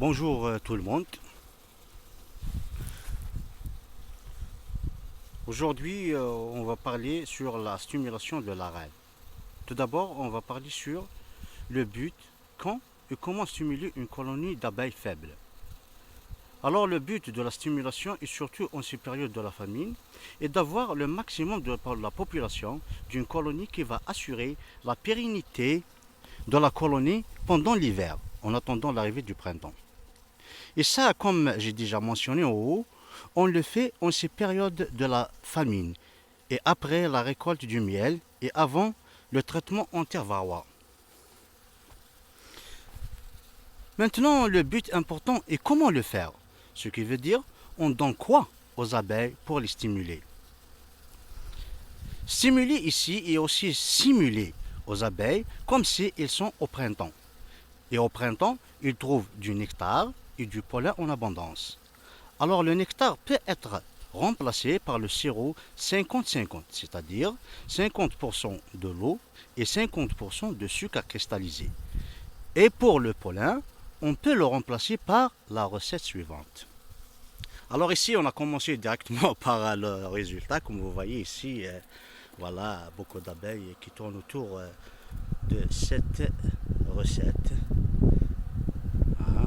Bonjour tout le monde. Aujourd'hui, on va parler sur la stimulation de la reine. Tout d'abord, on va parler sur le but, quand et comment stimuler une colonie d'abeilles faibles. Alors, le but de la stimulation est surtout en ces périodes de la famine est d'avoir le maximum de la population d'une colonie qui va assurer la pérennité de la colonie pendant l'hiver, en attendant l'arrivée du printemps. Et ça, comme j'ai déjà mentionné en haut, on le fait en ces périodes de la famine et après la récolte du miel et avant le traitement anti-varroa. Maintenant, le but important est comment le faire. Ce qui veut dire, on donne quoi aux abeilles pour les stimuler. Stimuler ici est aussi simuler aux abeilles comme si ils sont au printemps. Et au printemps, ils trouvent du nectar et du pollen en abondance. Alors le nectar peut être remplacé par le sirop 50-50, c'est-à-dire 50% de l'eau et 50% de sucre cristallisé. Et pour le pollen, on peut le remplacer par la recette suivante. Alors ici, on a commencé directement par le résultat. Comme vous voyez ici, voilà, beaucoup d'abeilles qui tournent autour de cette recette. Hein.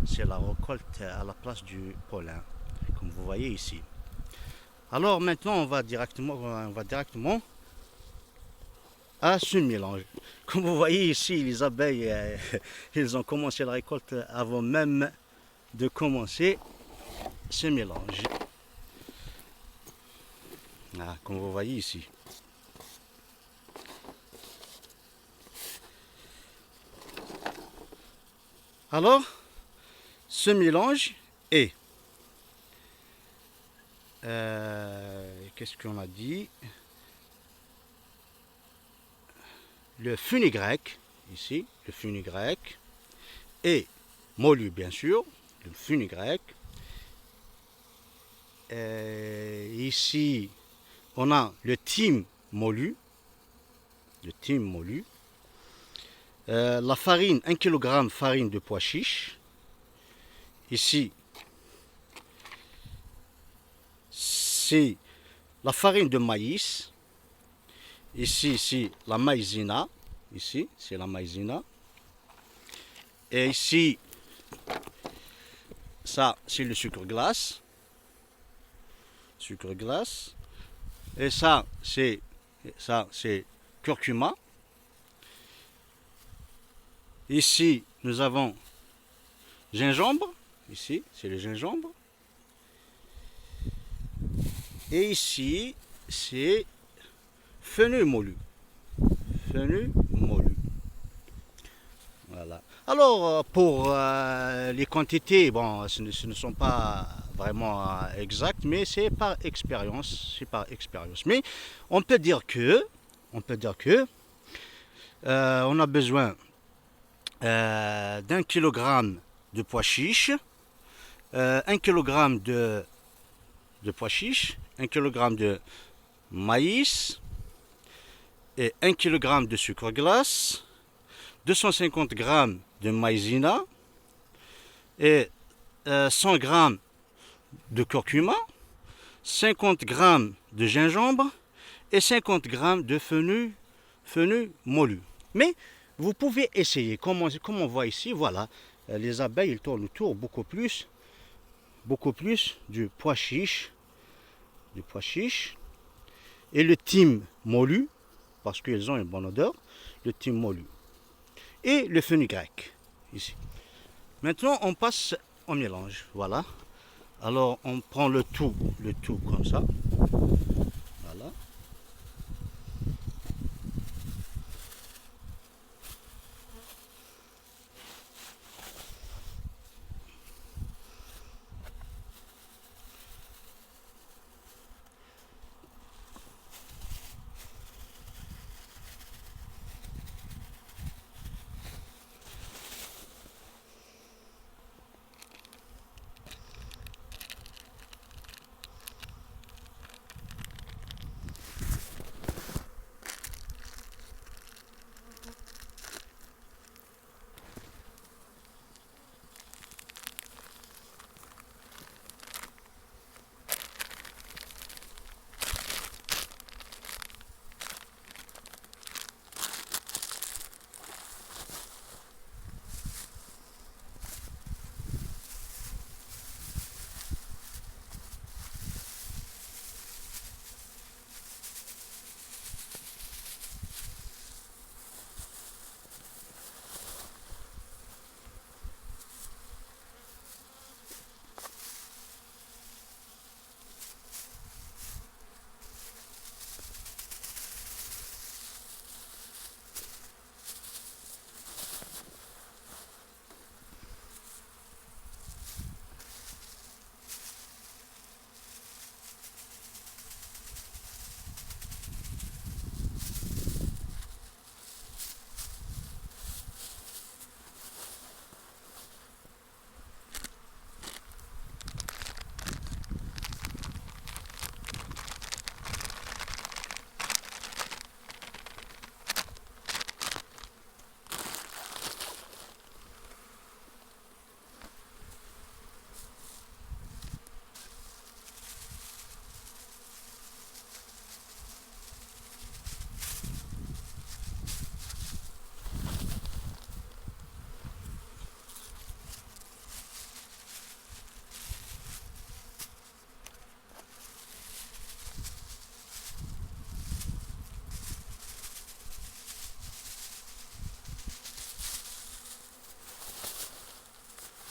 C'est la récolte à la place du pollen, comme vous voyez ici. Alors maintenant, on va directement à ce mélange. Comme vous voyez ici, les abeilles, ils ont commencé la récolte avant même de commencer ce mélange. Ah, comme vous voyez ici. Alors, ce mélange est, qu'est-ce qu'on a dit? Le fenugrec, ici, le fenugrec, et mollu bien sûr, le fenugrec. Ici, on a le thym mollu, le thym mollu. La farine, 1 kg farine de pois chiche. Ici, c'est la farine de maïs. Ici, c'est la maïzena. Ici, c'est la maïzena. Et ici, ça, c'est le sucre glace. Sucre glace. Et ça, c'est curcuma. Ici, nous avons gingembre. Ici, c'est le gingembre. Et ici, c'est fenouil mollu. Fenouil mollu. Voilà. Alors, pour les quantités, bon, ce ne sont pas vraiment exactes, mais c'est par expérience. C'est par expérience. Mais on peut dire que, on a besoin d'un kilogramme de pois chiches, 1 kg de pois chiches, 1 kg de maïs et 1 kg de sucre glace, 250 g de maïzena et 100 g de curcuma, 50 g de gingembre et 50 g de fenouil mollu. Mais vous pouvez essayer, comme on voit ici, voilà, les abeilles ils tournent autour beaucoup plus du pois chiche, et le thym mollu, parce qu'ils ont une bonne odeur, le thym mollu, et le fenugrec, ici. Maintenant, on passe au mélange, voilà. Alors, on prend le tout comme ça, voilà.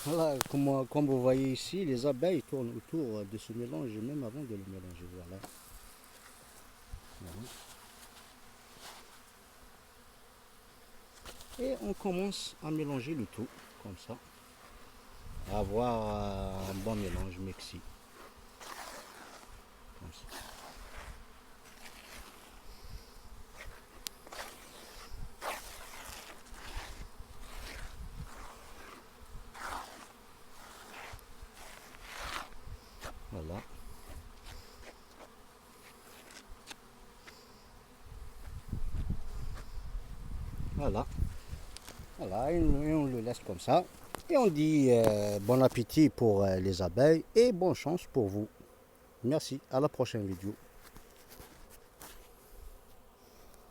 Voilà, comme vous voyez ici, les abeilles tournent autour de ce mélange même avant de le mélanger. Voilà. Voilà. Et on commence à mélanger le tout, comme ça. À avoir un bon mélange mixé. Comme ça. Voilà. Voilà. Voilà, et on le laisse comme ça. Et on dit bon appétit pour les abeilles et bonne chance pour vous. Merci, à la prochaine vidéo.